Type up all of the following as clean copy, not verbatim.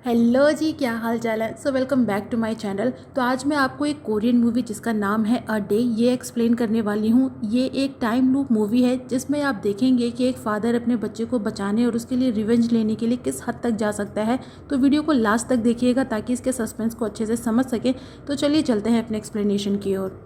Hello जी, क्या हाल चाल है। So welcome back to my channel. तो आज मैं आपको एक कोरियन मूवी जिसका नाम है अ डे ये एक्सप्लेन करने वाली हूँ। ये एक टाइम लूप मूवी है जिसमें आप देखेंगे कि एक फादर अपने बच्चे को बचाने और उसके लिए रिवेंज लेने के लिए किस हद तक जा सकता है। तो वीडियो को लास्ट तक देखिएगा ताकि इसके सस्पेंस को अच्छे से समझ सके। तो चलिए चलते हैं अपने एक्सप्लेनेशन की ओर।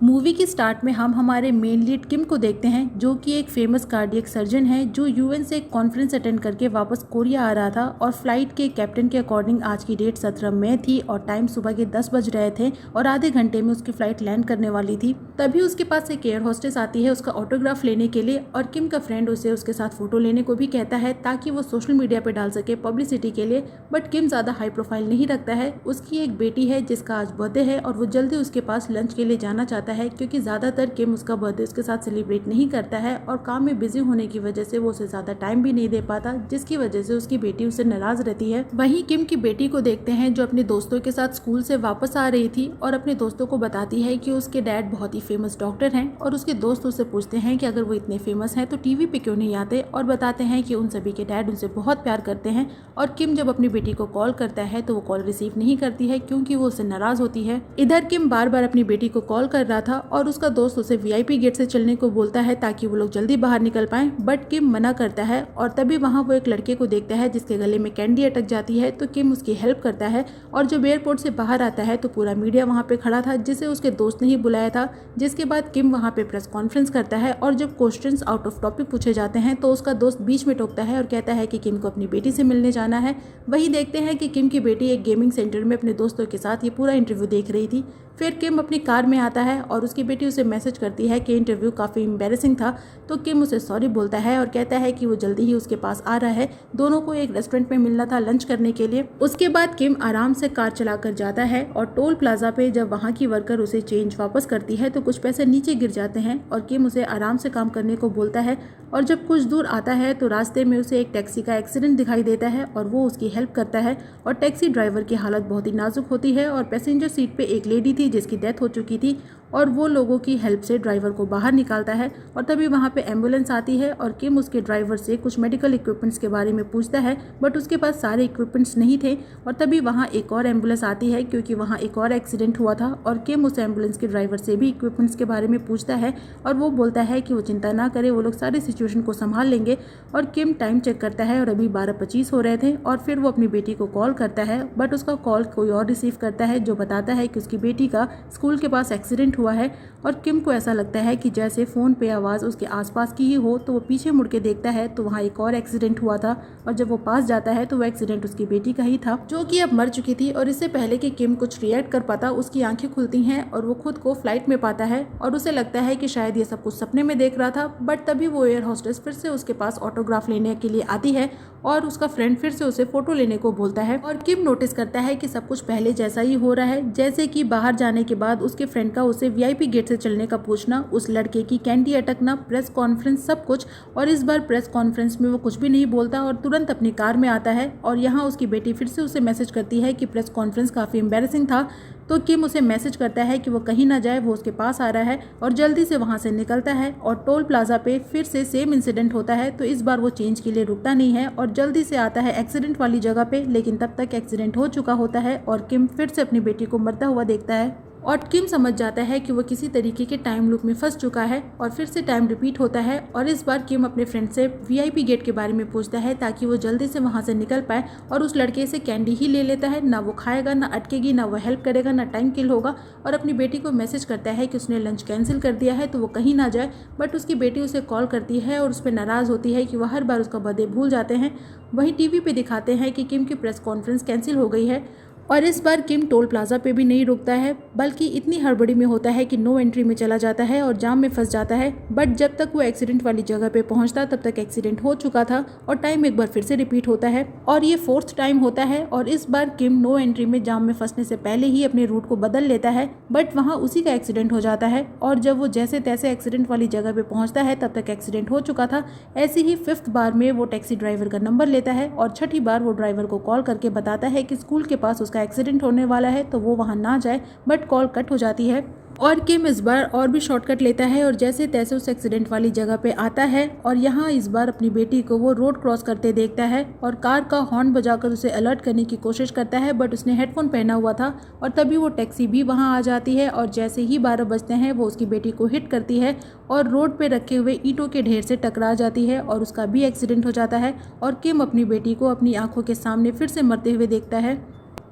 मूवी की स्टार्ट में हम हमारे मेन लीड किम को देखते हैं, जो कि एक फेमस कार्डियक सर्जन है जो यूएन से एक कॉन्फ्रेंस अटेंड करके वापस कोरिया आ रहा था। और फ्लाइट के कैप्टन के अकॉर्डिंग आज की डेट 17 मई थी और टाइम सुबह के 10 बज रहे थे और आधे घंटे में उसकी फ्लाइट लैंड करने वाली थी। तभी उसके पास एक एयर होस्टेस आती है उसका ऑटोग्राफ लेने के लिए, और किम का फ्रेंड उसे उसके साथ फोटो लेने को भी कहता है ताकि वो सोशल मीडिया पे डाल सके पब्लिसिटी के लिए। बट किम ज़्यादा हाई प्रोफाइल नहीं रखता है। उसकी एक बेटी है जिसका आज बर्थडे है और वो जल्दी उसके पास लंच के लिए जाना चाहता है, क्योंकि ज़्यादातर किम उसका बर्थडे उसके साथ सेलिब्रेट नहीं करता है और काम में बिजी होने की वजह से वो उसे ज़्यादा टाइम भी नहीं दे पाता, जिसकी वजह से उसकी बेटी उससे नाराज़ रहती है। वहीं किम की बेटी को देखते हैं जो अपने दोस्तों के साथ स्कूल से वापस आ रही थी और अपने दोस्तों को बताती है कि उसके डैड बहुत ही फेमस डॉक्टर हैं। और उसके दोस्त उससे पूछते हैं कि अगर वो इतने फेमस हैं तो टीवी पे क्यों नहीं आते, और बताते हैं कि उन सभी के डैड उनसे बहुत प्यार करते हैं। और किम जब अपनी बेटी को कॉल करता है तो वो कॉल रिसीव नहीं करती है क्योंकि वो उससे नाराज़ होती है। इधर किम बार बार अपनी बेटी को कॉल कर रहा था और उसका दोस्त उसे वीआईपी गेट से चलने को बोलता है ताकि वो लोग जल्दी बाहर निकल पाएं, बट किम मना करता है। और तभी वहां वो एक लड़के को देखता है जिसके गले में कैंडी अटक जाती है, तो किम उसकी हेल्प करता है। और जब एयरपोर्ट से बाहर आता है तो पूरा मीडिया वहां पे खड़ा था जिसे उसके दोस्त ने ही बुलाया था। जिसके बाद किम वहां पे प्रेस कॉन्फ्रेंस करता है और जब क्वेश्चंस आउट ऑफ टॉपिक पूछे जाते हैं तो उसका दोस्त बीच में टोकता है और कहता है कि किम को अपनी बेटी से मिलने जाना है। वही देखते हैं कि किम की बेटी एक गेमिंग सेंटर में अपने दोस्तों के साथ ये पूरा इंटरव्यू देख रही थी। फिर किम अपनी कार में आता है और उसकी बेटी उसे मैसेज करती है कि इंटरव्यू काफ़ी एम्बैरेसिंग था। तो किम उसे सॉरी बोलता है और कहता है कि वो जल्दी ही उसके पास आ रहा है। दोनों को एक रेस्टोरेंट में मिलना था लंच करने के लिए। उसके बाद किम आराम से कार चलाकर जाता है और टोल प्लाजा पे जब वहाँ की वर्कर उसे चेंज वापस करती है तो कुछ पैसे नीचे गिर जाते हैं और किम उसे आराम से काम करने को बोलता है। और जब कुछ दूर आता है तो रास्ते में उसे एक टैक्सी का एक्सीडेंट दिखाई देता है और वो उसकी हेल्प करता है। और टैक्सी ड्राइवर की हालत बहुत ही नाजुक होती है और पैसेंजर सीट पे एक लेडी थी जिसकी डेथ हो चुकी थी, और वो लोगों की हेल्प से ड्राइवर को बाहर निकालता है। और तभी वहाँ पे एम्बुलेंस आती है और किम उसके ड्राइवर से कुछ मेडिकल इक्विपमेंट्स के बारे में पूछता है, बट उसके पास सारे इक्विपमेंट्स नहीं थे। और तभी वहाँ एक और एम्बुलेंस आती है क्योंकि वहाँ एक और एक्सीडेंट हुआ था, और किम उस एम्बुलेंस के ड्राइवर से भी इक्विपमेंट्स के बारे में पूछता है और वो बोलता है कि वो चिंता ना करे, वो लोग सारी सिचुएशन को संभाल लेंगे। और किम टाइम चेक करता है और अभी 12:25 हो रहे थे और फिर वो अपनी बेटी को कॉल करता है, बट उसका कॉल कोई और रिसीव करता है जो बताता है कि उसकी बेटी का स्कूल के पास एक्सीडेंट हुआ है। और किम को ऐसा लगता है कि जैसे फ़ोन पे आवाज़ उसके आसपास की ही हो, तो वो पीछे मुड़ के देखता है तो वहाँ एक और एक्सीडेंट हुआ था। और जब वो पास जाता है तो वो एक्सीडेंट उसकी बेटी का ही था जो कि अब मर चुकी थी। और इससे पहले कि किम कुछ रिएक्ट कर पाता उसकी आंखें खुलती हैं और वो खुद को फ्लाइट में पाता है और उसे लगता है कि शायद ये सब कुछ सपने में देख रहा था। बट तभी वो एयर होस्टेस फिर से उसके पास ऑटोग्राफ लेने के लिए आती है और उसका फ्रेंड फिर से उसे फोटो लेने को बोलता है। और किम नोटिस करता है कि सब कुछ पहले जैसा ही हो रहा है, जैसे कि बाहर जाने के बाद उसके फ्रेंड का उसे वीआईपी गेट से चलने का पूछना, उस लड़के की कैंडी अटकना, प्रेस कॉन्फ्रेंस, सब कुछ। और इस बार प्रेस कॉन्फ्रेंस में वो कुछ भी नहीं बोलता और तुरंत अपनी कार में आता है। और यहाँ उसकी बेटी फिर से उसे मैसेज करती है कि प्रेस कॉन्फ्रेंस काफ़ी एम्बैरेसिंग था। तो किम उसे मैसेज करता है कि वो कहीं ना जाए, वो उसके पास आ रहा है और जल्दी से वहाँ से निकलता है। और टोल प्लाजा पे फिर से सेम इंसिडेंट होता है, तो इस बार वो चेंज के लिए रुकता नहीं है और जल्दी से आता है एक्सीडेंट वाली जगह पे, लेकिन तब तक एक्सीडेंट हो चुका होता है और किम फिर से अपनी बेटी को मरता हुआ देखता है। और किम समझ जाता है कि वो किसी तरीके के टाइम लूप में फंस चुका है और फिर से टाइम रिपीट होता है। और इस बार किम अपने फ्रेंड से वीआईपी गेट के बारे में पूछता है ताकि वो जल्दी से वहाँ से निकल पाए, और उस लड़के से कैंडी ही ले लेता है। ना वो खाएगा, ना अटकेगी, ना वो हेल्प करेगा, ना टाइम किल होगा। और अपनी बेटी को मैसेज करता है कि उसने लंच कैंसिल कर दिया है तो वो कहीं ना जाए, बट उसकी बेटी उसे कॉल करती है और उस पर नाराज़ होती है कि वह हर बार उसका बर्थडे भूल जाते हैं। वहीं टीवी पे दिखाते हैं कि किम की प्रेस कॉन्फ्रेंस कैंसिल हो गई है और इस बार किम टोल प्लाजा पे भी नहीं रुकता है, बल्कि इतनी हड़बड़ी में होता है कि नो एंट्री में चला जाता है और जाम में फंस जाता है। बट जब तक वो एक्सीडेंट वाली जगह पे पहुंचता तब तक एक्सीडेंट हो चुका था और टाइम एक बार फिर से रिपीट होता है और ये 4th टाइम होता है। और इस बार किम नो एंट्री में जाम में फंसने से पहले ही अपने रूट को बदल लेता है, बट वहाँ उसी का एक्सीडेंट हो जाता है। और जब वो जैसे तैसे एक्सीडेंट वाली जगह पे पहुंचता है तब तक एक्सीडेंट हो चुका था। ऐसे ही 5th बार में वो टैक्सी ड्राइवर का नंबर लेता है और 6ठी बार वो ड्राइवर को कॉल करके बताता है कि स्कूल के पास उसका एक्सीडेंट होने वाला है तो वो वहाँ ना जाए, बट कॉल कट हो जाती है। और किम इस बार और भी शॉर्टकट लेता है और जैसे तैसे उस एक्सीडेंट वाली जगह पे आता है और यहाँ इस बार अपनी बेटी को वो रोड क्रॉस करते देखता है और कार का हॉर्न बजाकर उसे अलर्ट करने की कोशिश करता है, बट उसने हेडफोन पहना हुआ था और तभी वो टैक्सी भी वहाँ आ जाती है और जैसे ही 12 बजते हैं वो उसकी बेटी को हिट करती है और रोड पे रखे हुए ईंटों के ढेर से टकरा जाती है और उसका भी एक्सीडेंट हो जाता है। और किम अपनी बेटी को अपनी आंखों के सामने फिर से मरते हुए देखता है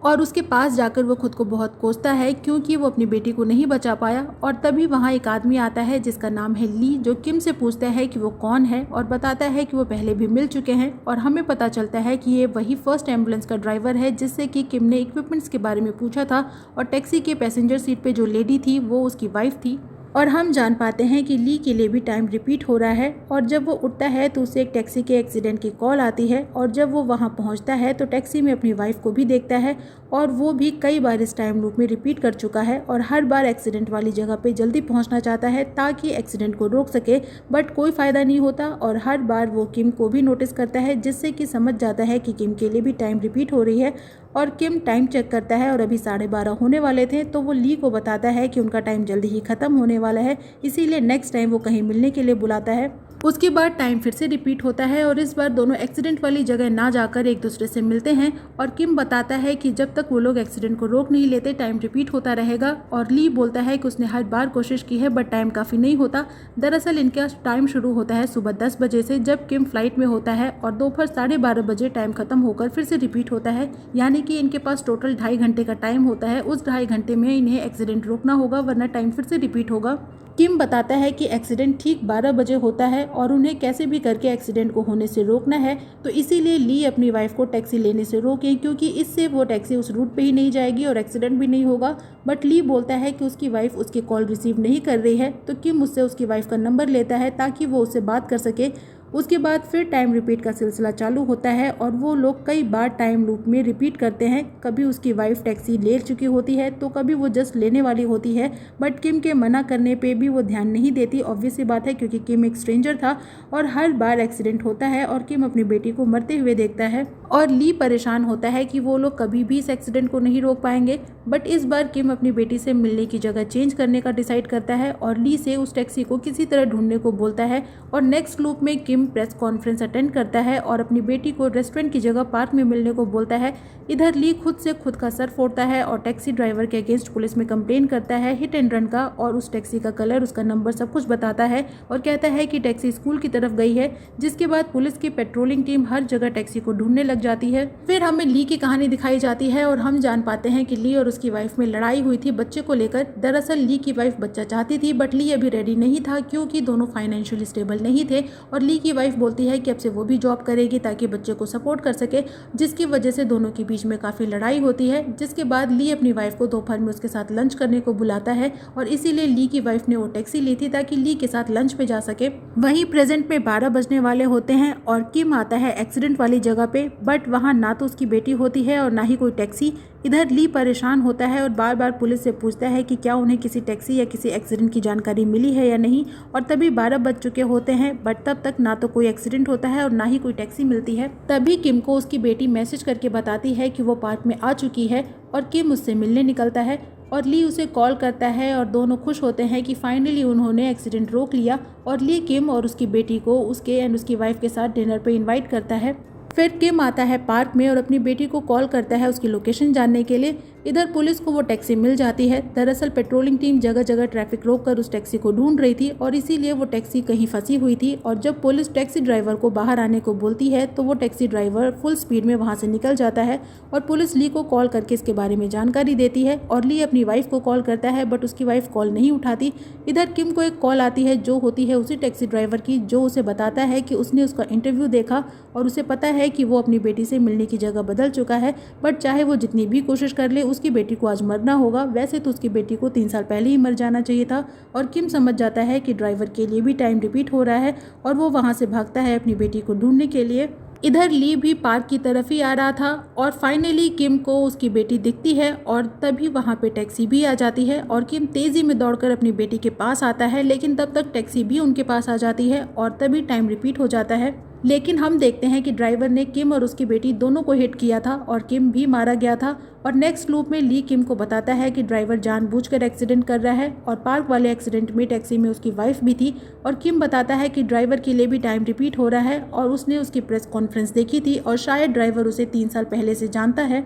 और उसके पास जाकर वो खुद को बहुत कोसता है क्योंकि वो अपनी बेटी को नहीं बचा पाया। और तभी वहाँ एक आदमी आता है जिसका नाम है ली, जो किम से पूछता है कि वो कौन है और बताता है कि वो पहले भी मिल चुके हैं। और हमें पता चलता है कि ये वही फर्स्ट एम्बुलेंस का ड्राइवर है जिससे कि किम ने इक्विपमेंट्स के बारे में पूछा था और टैक्सी के पैसेंजर सीट पे जो लेडी थी वो उसकी वाइफ थी। और हम जान पाते हैं कि ली के लिए भी टाइम रिपीट हो रहा है और जब वो उठता है तो उसे एक टैक्सी के एक्सीडेंट की कॉल आती है और जब वो वहाँ पहुँचता है तो टैक्सी में अपनी वाइफ को भी देखता है और वो भी कई बार इस टाइम लूप में रिपीट कर चुका है और हर बार एक्सीडेंट वाली जगह पे जल्दी पहुँचना चाहता है ताकि एक्सीडेंट को रोक सके, बट कोई फ़ायदा नहीं होता। और हर बार वो किम को भी नोटिस करता है जिससे कि समझ जाता है कि किम के लिए भी टाइम रिपीट हो रही है। और किम टाइम चेक करता है और अभी 12:30 होने वाले थे तो वो ली को बताता है कि उनका टाइम जल्दी ही ख़त्म होने वाला है, इसीलिए नेक्स्ट टाइम वो कहीं मिलने के लिए बुलाता है। उसके बाद टाइम फिर से रिपीट होता है और इस बार दोनों एक्सीडेंट वाली जगह ना जाकर एक दूसरे से मिलते हैं और किम बताता है कि जब तक वो लोग एक्सीडेंट को रोक नहीं लेते टाइम रिपीट होता रहेगा। और ली बोलता है कि उसने हर बार कोशिश की है बट टाइम काफ़ी नहीं होता। दरअसल इनका टाइम शुरू होता है सुबह 10 बजे से जब किम फ्लाइट में होता है और दोपहर 12:30 बजे टाइम खत्म होकर फिर से रिपीट होता है, यानी कि इनके पास टोटल 2.5 घंटे का टाइम होता है। उस 2.5 घंटे में इन्हें एक्सीडेंट रोकना होगा वरना टाइम फिर से रिपीट होगा। किम बताता है कि एक्सीडेंट ठीक 12 बजे होता है और उन्हें कैसे भी करके एक्सीडेंट को होने से रोकना है, तो इसीलिए ली अपनी वाइफ को टैक्सी लेने से रोकें क्योंकि इससे वो टैक्सी उस रूट पे ही नहीं जाएगी और एक्सीडेंट भी नहीं होगा। बट ली बोलता है कि उसकी वाइफ उसकी कॉल रिसीव नहीं कर रही है, तो किम उससे उसकी वाइफ का नंबर लेता है ताकि वो उससे बात कर सके। उसके बाद फिर टाइम रिपीट का सिलसिला चालू होता है और वो लोग कई बार टाइम लूप में रिपीट करते हैं। कभी उसकी वाइफ टैक्सी ले चुकी होती है तो कभी वो जस्ट लेने वाली होती है, बट किम के मना करने पे भी वो ध्यान नहीं देती। ऑब्वियस सी बात है क्योंकि किम एक स्ट्रेंजर था। और हर बार एक्सीडेंट होता है और किम अपनी बेटी को मरते हुए देखता है और ली परेशान होता है कि वो लोग कभी भी इस एक्सीडेंट को नहीं रोक पाएंगे। बट इस बार किम अपनी बेटी से मिलने की जगह चेंज करने का डिसाइड करता है और ली से उस टैक्सी को किसी तरह ढूंढने को बोलता है। और नेक्स्ट लूप में किम प्रेस कॉन्फ्रेंस अटेंड करता है और अपनी बेटी को रेस्टोरेंट की जगह पार्क में मिलने को बोलता है। इधर ली खुद से खुद का सर फोड़ता है और टैक्सी ड्राइवर के अगेंस्ट पुलिस में कंप्लेन करता है हिट एंड रन का, और उस टैक्सी का कलर, उसका नंबर सब कुछ बताता है और कहता है कि टैक्सी स्कूल की तरफ गई है। जिसके बाद पुलिस की पेट्रोलिंग टीम हर जगह टैक्सी को ढूंढने लग जाती है। फिर हमें ली की कहानी दिखाई जाती है और हम जान पाते हैं कि ली और उसकी वाइफ में लड़ाई हुई थी बच्चे को लेकर। दरअसल ली की वाइफ बच्चा चाहती थी बट ली अभी रेडी नहीं था क्योंकि दोनों फाइनेंशियली स्टेबल नहीं थे। और ली की वाइफ बोलती है कि अब से वो भी जॉब करेगी ताकि बच्चे को सपोर्ट कर सके, जिसकी वजह से दोनों के बीच में काफ़ी लड़ाई होती है। जिसके बाद ली अपनी वाइफ को दोपहर में उसके साथ लंच करने को बुलाता है और इसीलिए ली की वाइफ ने वो टैक्सी ली थी ताकि ली के साथ लंच पे जा सके। वहीं प्रेजेंट में 12 बजने वाले होते हैं और किम आता है एक्सीडेंट वाली जगह पे, बट वहाँ ना तो उसकी बेटी होती है और ना ही कोई टैक्सी। इधर ली परेशान होता है और बार बार पुलिस से पूछता है कि क्या उन्हें किसी टैक्सी या किसी एक्सीडेंट की जानकारी मिली है या नहीं। और तभी 12 बज चुके होते हैं बट तब तक ना तो कोई एक्सीडेंट होता है और ना ही कोई टैक्सी मिलती है। तभी किम को उसकी बेटी मैसेज करके बताती है कि वो पार्क में आ चुकी है और किम उससे मिलने निकलता है और ली उसे कॉल करता है और दोनों खुश होते हैं कि फाइनली उन्होंने एक्सीडेंट रोक लिया। और ली किम और उसकी बेटी को उसके एंड उसकी वाइफ के साथ डिनर पे इनवाइट करता है। फिर किम आता है पार्क में और अपनी बेटी को कॉल करता है उसकी लोकेशन जानने के लिए। इधर पुलिस को वो टैक्सी मिल जाती है। दरअसल पेट्रोलिंग टीम जगह जगह ट्रैफिक रोककर उस टैक्सी को ढूंढ रही थी और इसीलिए वो टैक्सी कहीं फंसी हुई थी। और जब पुलिस टैक्सी ड्राइवर को बाहर आने को बोलती है तो वो टैक्सी ड्राइवर फुल स्पीड में वहाँ से निकल जाता है और पुलिस ली को कॉल करके इसके बारे में जानकारी देती है। और ली अपनी वाइफ को कॉल करता है बट उसकी वाइफ कॉल नहीं उठाती। इधर किम को एक कॉल आती है जो होती है उसी टैक्सी ड्राइवर की, जो उसे बताता है कि उसने उसका इंटरव्यू देखा और उसे पता है है कि वो अपनी बेटी से मिलने की जगह बदल चुका है, बट चाहे वो जितनी भी कोशिश कर ले उसकी बेटी को आज मरना होगा। वैसे तो उसकी बेटी को 3 साल पहले ही मर जाना चाहिए था। और किम समझ जाता है कि ड्राइवर के लिए भी टाइम रिपीट हो रहा है और वो वहाँ से भागता है अपनी बेटी को ढूंढने के लिए। इधर ली भी पार्क की तरफ ही आ रहा था और फाइनली किम को उसकी बेटी दिखती है और तभी वहाँ पे टैक्सी भी आ जाती है और किम तेज़ी में दौड़कर अपनी बेटी के पास आता है, लेकिन तब तक टैक्सी भी उनके पास आ जाती है और तभी टाइम रिपीट हो जाता है। लेकिन हम देखते हैं कि ड्राइवर ने किम और उसकी बेटी दोनों को हिट किया था और किम भी मारा गया था। और नेक्स्ट लूप में ली किम को बताता है कि ड्राइवर जानबूझकर एक्सीडेंट कर रहा है और पार्क वाले एक्सीडेंट में टैक्सी में उसकी वाइफ भी थी। और किम बताता है कि ड्राइवर के लिए भी टाइम रिपीट हो रहा है और उसने उसकी प्रेस कॉन्फ्रेंस देखी थी और शायद ड्राइवर उसे 3 साल पहले से जानता है।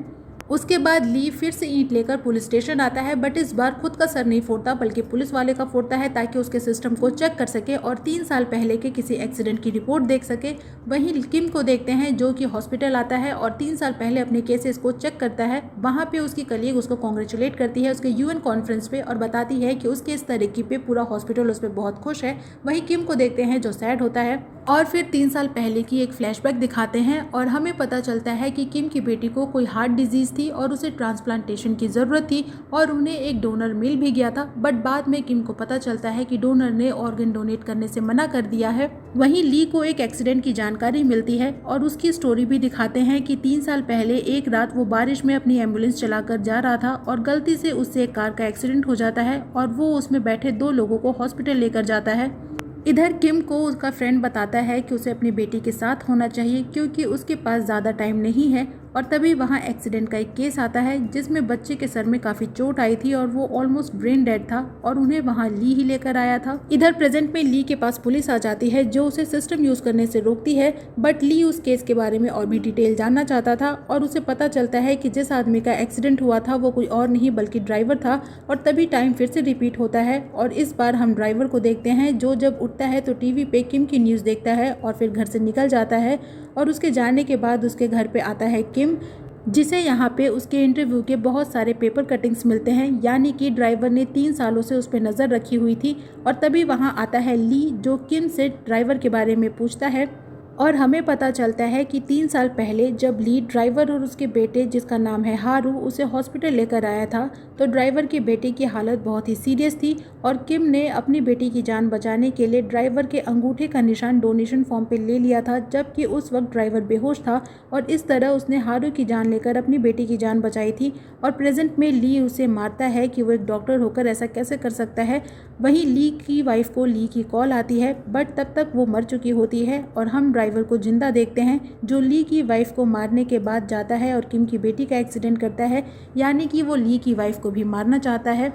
उसके बाद ली फिर से ईंट लेकर पुलिस स्टेशन आता है, बट इस बार खुद का सर नहीं फोड़ता बल्कि पुलिस वाले का फोड़ता है ताकि उसके सिस्टम को चेक कर सके और 3 साल पहले के किसी एक्सीडेंट की रिपोर्ट देख सके। वहीं किम को देखते हैं जो कि हॉस्पिटल आता है और 3 साल पहले अपने केसेस को चेक करता है। वहाँ पे उसकी कलीग उसको कॉन्ग्रेचुलेट करती है उसके यूएन कॉन्फ्रेंस पे और बताती है कि उसके इस तरक्की पे पूरा हॉस्पिटल उस पर बहुत खुश है। वहीं किम को देखते हैं जो सैड होता है और फिर 3 साल पहले की एक फ्लैशबैक दिखाते हैं और हमें पता चलता है कि किम की बेटी को कोई हार्ट डिजीज थी और उसे ट्रांसप्लांटेशन की ज़रूरत थी और उन्हें एक डोनर मिल भी गया था, बट बाद में किम को पता चलता है कि डोनर ने ऑर्गन डोनेट करने से मना कर दिया है। वहीं ली को एक एक्सीडेंट की जानकारी मिलती है और उसकी स्टोरी भी दिखाते हैं कि 3 साल पहले एक रात वो बारिश में अपनी एम्बुलेंस चलाकर जा रहा था और गलती से उससे एक कार का एक्सीडेंट हो जाता है और वो उसमें बैठे 2 लोगों को हॉस्पिटल लेकर जाता है। इधर किम को उसका फ्रेंड बताता है कि उसे अपनी बेटी के साथ होना चाहिए क्योंकि उसके पास ज़्यादा टाइम नहीं है। और तभी वहाँ एक्सीडेंट का एक केस आता है जिसमें बच्चे के सर में काफ़ी चोट आई थी और वो ऑलमोस्ट ब्रेन डेड था और उन्हें वहाँ ली ही लेकर आया था। इधर प्रेजेंट में ली के पास पुलिस आ जाती है जो उसे सिस्टम यूज़ करने से रोकती है, बट ली उस केस के बारे में और भी डिटेल जानना चाहता था और उसे पता चलता है कि जिस आदमी का एक्सीडेंट हुआ था वो कोई और नहीं बल्कि ड्राइवर था। और तभी टाइम फिर से रिपीट होता है और इस बार हम ड्राइवर को देखते हैं जो जब उठता है तो टीवी पे किम की न्यूज़ देखता है और फिर घर से निकल जाता है। और उसके जाने के बाद उसके घर पे आता है किम, जिसे यहाँ पे उसके इंटरव्यू के बहुत सारे पेपर कटिंग्स मिलते हैं, यानी कि ड्राइवर ने 3 सालों से उस पर नज़र रखी हुई थी। और तभी वहाँ आता है ली जो किम से ड्राइवर के बारे में पूछता है और हमें पता चलता है कि 3 साल पहले जब ली ड्राइवर और उसके बेटे जिसका नाम है हारू उसे हॉस्पिटल लेकर आया था तो ड्राइवर के बेटे की हालत बहुत ही सीरियस थी और किम ने अपनी बेटी की जान बचाने के लिए ड्राइवर के अंगूठे का निशान डोनेशन फॉर्म पे ले लिया था, जबकि उस वक्त ड्राइवर बेहोश था और इस तरह उसने हारू की जान लेकर अपनी बेटी की जान बचाई थी। और प्रेजेंट में ली उसे मारता है कि वो एक डॉक्टर होकर ऐसा कैसे कर सकता है। वहीं ली की वाइफ को ली की कॉल आती है, बट तब तक वो मर चुकी होती है और हम ड्राइवर को जिंदा देखते हैं जो ली की वाइफ को मारने के बाद जाता है और किम की बेटी का एक्सीडेंट करता है, यानी कि वो ली की वाइफ को भी मारना चाहता है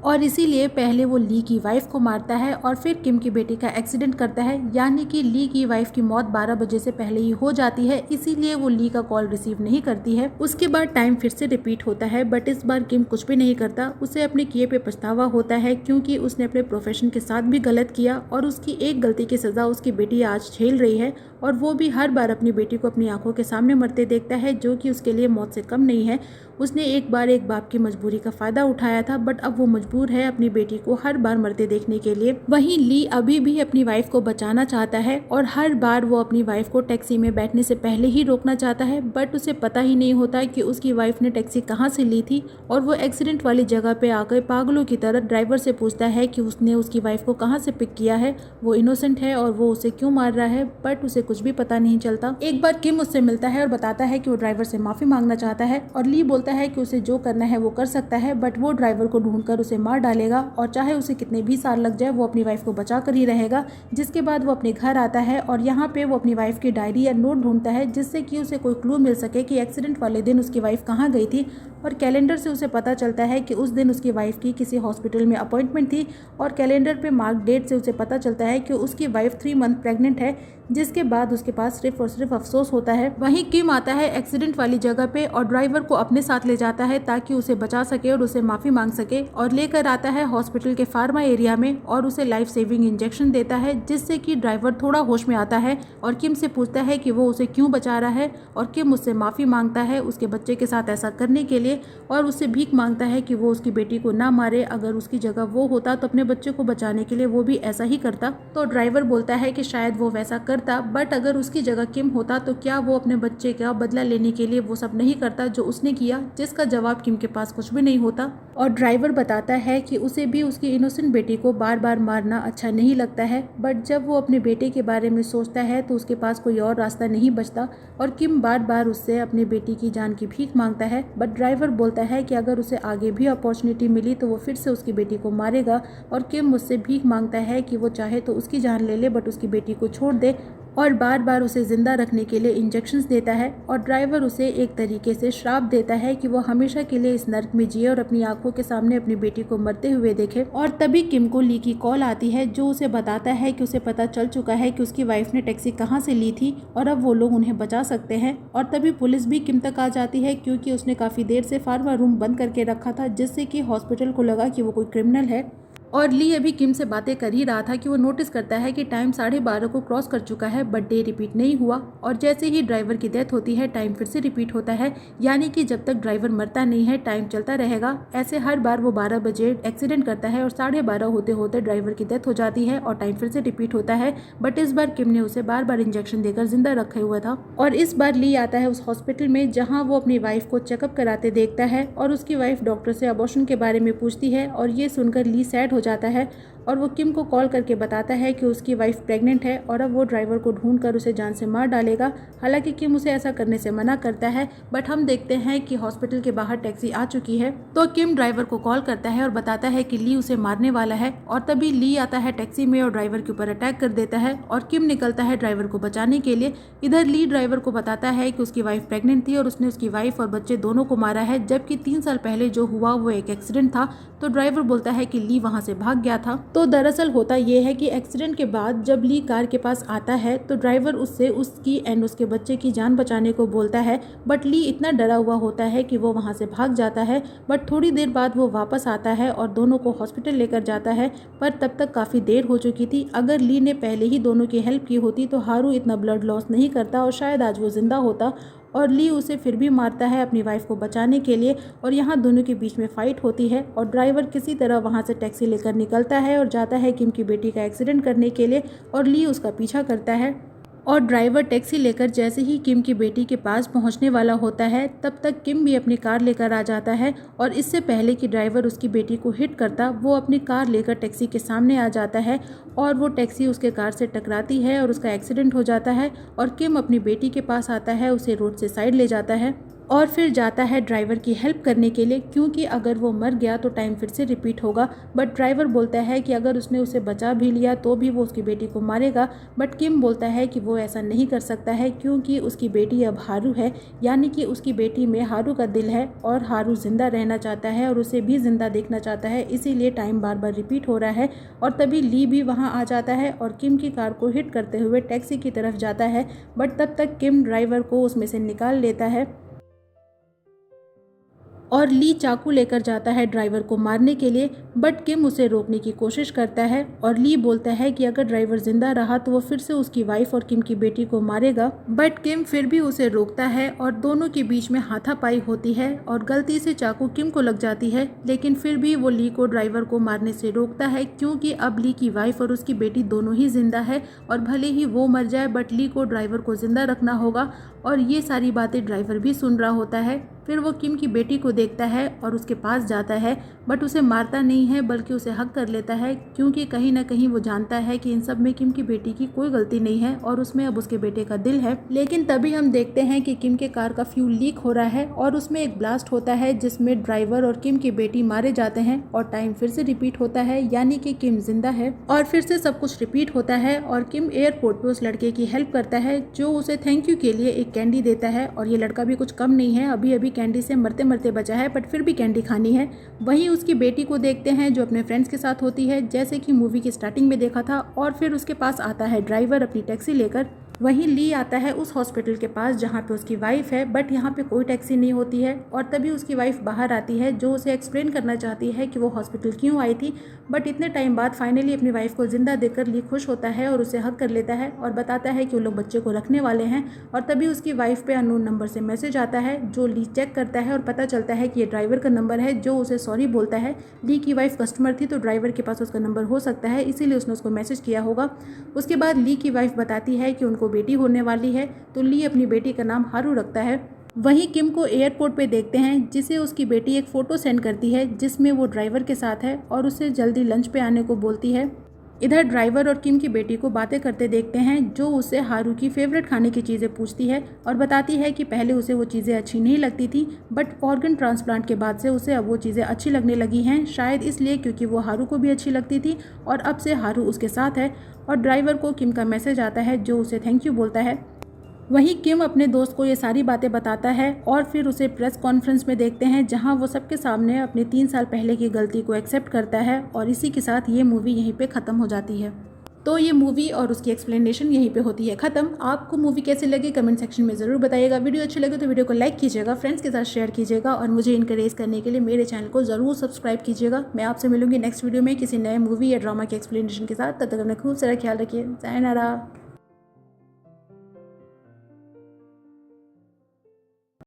और इसीलिए पहले वो ली की वाइफ को मारता है और फिर किम की बेटी का एक्सीडेंट करता है, यानी कि ली की वाइफ की मौत 12 बजे से पहले ही हो जाती है, इसीलिए वो ली का कॉल रिसीव नहीं करती है। उसके बाद टाइम फिर से रिपीट होता है, बट इस बार किम कुछ भी नहीं करता। उसे अपने किए पे पछतावा होता है क्योंकि उसने अपने प्रोफेशन के साथ भी गलत किया और उसकी एक गलती की सज़ा उसकी बेटी आज झेल रही है और वो भी हर बार अपनी बेटी को अपनी आंखों के सामने मरते देखता है, जो कि उसके लिए मौत से कम नहीं है। उसने एक बार एक बाप की मजबूरी का फ़ायदा उठाया था, बट अब वो मजबूर है अपनी बेटी को हर बार मरते देखने के लिए। वहीं ली अभी भी अपनी वाइफ को बचाना चाहता है और हर बार वो अपनी वाइफ को टैक्सी में बैठने से पहले ही रोकना चाहता है, बट उसे पता ही नहीं होता कि उसकी वाइफ ने टैक्सी कहाँ से ली थी और वो एक्सीडेंट वाली जगह पे आकर पागलों की तरह ड्राइवर से पूछता है कि उसने उसकी वाइफ को कहाँ से पिक किया है, वो इनोसेंट है और वो उसे क्यों मार रहा है, बट उसे कुछ भी पता नहीं चलता। एक बार किम उससे मिलता है और बताता है कि वो ड्राइवर से माफ़ी मांगना चाहता है और ली बोलता है कि उसे जो करना है वो कर सकता है, बट वो ड्राइवर को ढूंढकर उसे मार डालेगा और चाहे उसे कितने भी साल लग जाए वो अपनी वाइफ को बचा कर ही रहेगा। जिसके बाद वो अपने घर आता है और यहाँ पे वो अपनी वाइफ की डायरी या नोट ढूंढता है जिससे कि उसे कोई क्लू मिल सके कि एक्सीडेंट वाले दिन उसकी वाइफ कहाँ गई थी। और कैलेंडर से उसे पता चलता है कि उस दिन उसकी वाइफ की किसी हॉस्पिटल में अपॉइंटमेंट थी और कैलेंडर पे मार्क डेट से उसे पता चलता है कि उसकी वाइफ 3 मंथ प्रेग्नेंट है, जिसके बाद उसके पास सिर्फ और सिर्फ अफसोस होता है। वहीं किम आता है एक्सीडेंट वाली जगह पे और ड्राइवर को अपने साथ ले जाता है ताकि उसे बचा सके और उसे माफ़ी मांग सके और लेकर आता है हॉस्पिटल के फार्मा एरिया में और उसे लाइफ सेविंग इंजेक्शन देता है, जिससे कि ड्राइवर थोड़ा होश में आता है और किम से पूछता है कि वो उसे क्यों बचा रहा है और किम उससे माफ़ी मांगता है उसके बच्चे के साथ ऐसा करने के लिए और उससे भीख मांगता है कि वो उसकी बेटी को ना मारे, अगर उसकी जगह वो होता तो अपने बच्चे को बचाने के लिए वो भी ऐसा ही करता। तो ड्राइवर बोलता है कि शायद वो वैसा कर करता, बट अगर उसकी जगह किम होता तो क्या वो अपने बच्चे का बदला लेने के लिए वो सब नहीं करता जो उसने किया, जिसका जवाब किम के पास कुछ भी नहीं होता। और ड्राइवर बताता है कि उसे भी उसकी इनोसेंट बेटी को बार बार मारना अच्छा नहीं लगता है, बट जब वो अपने बेटे के बारे में सोचता है तो उसके पास कोई और रास्ता नहीं बचता और किम बार बार उससे अपने बेटी की जान की भीख मांगता है। बट ड्राइवर बोलता है कि अगर उसे आगे भी अपॉर्चुनिटी मिली तो वो फिर से उसकी बेटी को मारेगा और किम मुझसे भीख मांगता है कि वो चाहे तो उसकी जान ले ले बट उसकी बेटी को छोड़ दे और बार बार उसे जिंदा रखने के लिए इंजेक्शंस देता है। और ड्राइवर उसे एक तरीके से श्राप देता है कि वो हमेशा के लिए इस नर्क में जिए और अपनी आंखों के सामने अपनी बेटी को मरते हुए देखे। और तभी किम को ली की कॉल आती है जो उसे बताता है कि उसे पता चल चुका है कि उसकी वाइफ ने टैक्सी कहाँ से ली थी और अब वो लोग उन्हें बचा सकते हैं। और तभी पुलिस भी किम तक आ जाती है क्योंकि उसने काफ़ी देर से फार्मा रूम बंद करके रखा था, जिससे कि हॉस्पिटल को लगा कि वो कोई क्रिमिनल है। और ली अभी किम से बातें कर ही रहा था कि वो नोटिस करता है कि टाइम 12:30 को क्रॉस कर चुका है बट डे रिपीट नहीं हुआ। और जैसे ही ड्राइवर की डेथ होती है टाइम फिर से रिपीट होता है, यानी कि जब तक ड्राइवर मरता नहीं है टाइम चलता रहेगा। ऐसे हर बार वो 12 बजे एक्सीडेंट करता है और 12:30 होते होते ड्राइवर की डेथ हो जाती है और टाइम फिर से रिपीट होता है। बट इस बार किम ने उसे बार बार इंजेक्शन देकर जिंदा रखे हुआ था। और इस बार ली आता है उस हॉस्पिटल में जहाँ वो अपनी वाइफ को चेकअप कराते देखता है और उसकी वाइफ डॉक्टर से अबॉर्शन के बारे में पूछती है और ये सुनकर ली सैड हो जाता है और वो किम को कॉल करके बताता है कि उसकी वाइफ प्रेग्नेंट है और अब वो ड्राइवर को ढूंढकर उसे जान से मार डालेगा। हालांकि किम उसे ऐसा करने से मना करता है, बट हम देखते हैं कि हॉस्पिटल के बाहर टैक्सी आ चुकी है तो किम ड्राइवर को कॉल करता है और बताता है कि ली उसे मारने वाला है। और तभी ली आता है टैक्सी में और ड्राइवर के ऊपर अटैक कर देता है और किम निकलता है ड्राइवर को बचाने के लिए। इधर ली ड्राइवर को बताता है कि उसकी वाइफ प्रेग्नेंट थी और उसने उसकी वाइफ और बच्चे दोनों को मारा है, जबकि 3 साल पहले जो हुआ वो एक एक्सीडेंट था। तो ड्राइवर बोलता है कि ली वहां से भाग गया था। तो दरअसल होता यह है कि एक्सीडेंट के बाद जब ली कार के पास आता है तो ड्राइवर उससे उसकी एंड उसके बच्चे की जान बचाने को बोलता है, बट ली इतना डरा हुआ होता है कि वो वहां से भाग जाता है। बट थोड़ी देर बाद वो वापस आता है और दोनों को हॉस्पिटल लेकर जाता है, पर तब तक काफ़ी देर हो चुकी थी। अगर ली ने पहले ही दोनों की हेल्प की होती तो हारू इतना ब्लड लॉस नहीं करता और शायद आज वो जिंदा होता। और ली उसे फिर भी मारता है अपनी वाइफ को बचाने के लिए और यहाँ दोनों के बीच में फाइट होती है और ड्राइवर किसी तरह वहाँ से टैक्सी लेकर निकलता है और जाता है किम की बेटी का एक्सीडेंट करने के लिए और ली उसका पीछा करता है। और ड्राइवर टैक्सी लेकर जैसे ही किम की बेटी के पास पहुंचने वाला होता है तब तक किम भी अपनी कार लेकर आ जाता है और इससे पहले कि ड्राइवर उसकी बेटी को हिट करता वो अपनी कार लेकर टैक्सी के सामने आ जाता है और वो टैक्सी उसके कार से टकराती है और उसका एक्सीडेंट हो जाता है और किम अपनी बेटी के पास आता है, उसे रोड से साइड ले जाता है और फिर जाता है ड्राइवर की हेल्प करने के लिए, क्योंकि अगर वो मर गया तो टाइम फिर से रिपीट होगा। बट ड्राइवर बोलता है कि अगर उसने उसे बचा भी लिया तो भी वो उसकी बेटी को मारेगा। बट किम बोलता है कि वो ऐसा नहीं कर सकता है क्योंकि उसकी बेटी अब हारू है, यानी कि उसकी बेटी में हारू का दिल है और हारू जिंदा रहना चाहता है और उसे भी जिंदा देखना चाहता है, इसीलिए टाइम बार बार रिपीट हो रहा है। और तभी ली भी वहाँ आ जाता है और किम की कार को हिट करते हुए टैक्सी की तरफ जाता है, बट तब तक किम ड्राइवर को उसमें से निकाल लेता है और ली चाकू लेकर जाता है ड्राइवर को मारने के लिए। बट किम उसे रोकने की कोशिश करता है और ली बोलता है कि अगर ड्राइवर जिंदा रहा तो वो फिर से उसकी वाइफ और किम की बेटी को मारेगा। बट किम फिर भी उसे रोकता है और दोनों के बीच में हाथापाई होती है और गलती से चाकू किम को लग जाती है, लेकिन फिर भी वो ली को ड्राइवर को मारने से रोकता है क्योंकि अब ली की वाइफ और उसकी बेटी दोनों ही जिंदा है और भले ही वो मर जाए बट ली को ड्राइवर को जिंदा रखना होगा। और ये सारी बातें ड्राइवर भी सुन रहा होता है। फिर वो किम की बेटी को देखता है और उसके पास जाता है, बट उसे मारता नहीं है बल्कि उसे हक कर लेता है क्योंकि कहीं ना कहीं वो जानता है कि इन सब में किम की बेटी की कोई गलती नहीं है और उसमें अब उसके बेटे का दिल है। लेकिन तभी हम देखते हैं कि किम के कार का फ्यूल लीक हो रहा है और उसमें एक ब्लास्ट होता है जिसमें ड्राइवर और किम की बेटी मारे जाते हैं और टाइम फिर से रिपीट होता है, यानी कि किम जिंदा है। और फिर से सब कुछ रिपीट होता है और किम एयरपोर्ट पे उस लड़के की हेल्प करता है जो उसे थैंक यू के लिए एक कैंडी देता है और ये लड़का भी कुछ कम नहीं है, अभी अभी कैंडी से मरते मरते बचा है बट फिर भी कैंडी खानी है। वहीं उसकी बेटी को देखते हैं जो अपने फ्रेंड्स के साथ होती है जैसे कि मूवी की स्टार्टिंग में देखा था। और फिर उसके पास आता है ड्राइवर अपनी टैक्सी लेकर वहीं ली आता है उस हॉस्पिटल के पास जहाँ पे उसकी वाइफ है, बट यहाँ पे कोई टैक्सी नहीं होती है और तभी उसकी वाइफ बाहर आती है जो उसे एक्सप्लेन करना चाहती है कि वो हॉस्पिटल क्यों आई थी। बट इतने टाइम बाद फाइनली अपनी वाइफ को जिंदा देखकर ली खुश होता है और उसे हक कर लेता है और बताता है कि वो लोग बच्चे को रखने वाले हैं। और तभी उसकी वाइफ पे अननोन नंबर से मैसेज आता है जो ली चेक करता है और पता चलता है कि ये ड्राइवर का नंबर है जो उसे सॉरी बोलता है। ली की वाइफ कस्टमर थी तो ड्राइवर के पास उसका नंबर हो सकता है, इसीलिए उसने उसको मैसेज किया होगा। उसके बाद ली की वाइफ बताती है कि उनको बेटी होने वाली है तो ली अपनी बेटी का नाम हारू रखता है। वहीं किम को एयरपोर्ट पे देखते हैं जिसे उसकी बेटी एक फ़ोटो सेंड करती है जिसमें वो ड्राइवर के साथ है और उसे जल्दी लंच पे आने को बोलती है। इधर ड्राइवर और किम की बेटी को बातें करते देखते हैं जो उससे हारू की फेवरेट खाने की चीज़ें पूछती है और बताती है कि पहले उसे वो चीज़ें अच्छी नहीं लगती थी बट ऑर्गन ट्रांसप्लांट के बाद से उसे अब वो चीज़ें अच्छी लगने लगी हैं, शायद इसलिए क्योंकि वो हारू को भी अच्छी लगती थी और अब से हारू उसके साथ है। और ड्राइवर को किम का मैसेज आता है जो उसे थैंक यू बोलता है। वहीं किम अपने दोस्त को ये सारी बातें बताता है और फिर उसे प्रेस कॉन्फ्रेंस में देखते हैं जहां वो सबके सामने अपनी 3 साल पहले की गलती को एक्सेप्ट करता है और इसी के साथ ये मूवी यहीं पे ख़त्म हो जाती है। तो ये मूवी और उसकी एक्सप्लेनेशन यहीं पे होती है ख़त्म। आपको मूवी कैसी लगी कमेंट सेक्शन में ज़रूर बताइएगा। वीडियो अच्छी लगे तो वीडियो को लाइक कीजिएगा, फ्रेंड्स के साथ शेयर कीजिएगा और मुझे इनकरेज करने के लिए मेरे चैनल को ज़रूर सब्सक्राइब कीजिएगा। मैं आपसे मिलूंगी नेक्स्ट वीडियो में किसी नए मूवी या ड्रामा के एक्सप्लेनेशन के साथ। तब तक अपना खूब सारा ख्याल रखिए। सायनारा।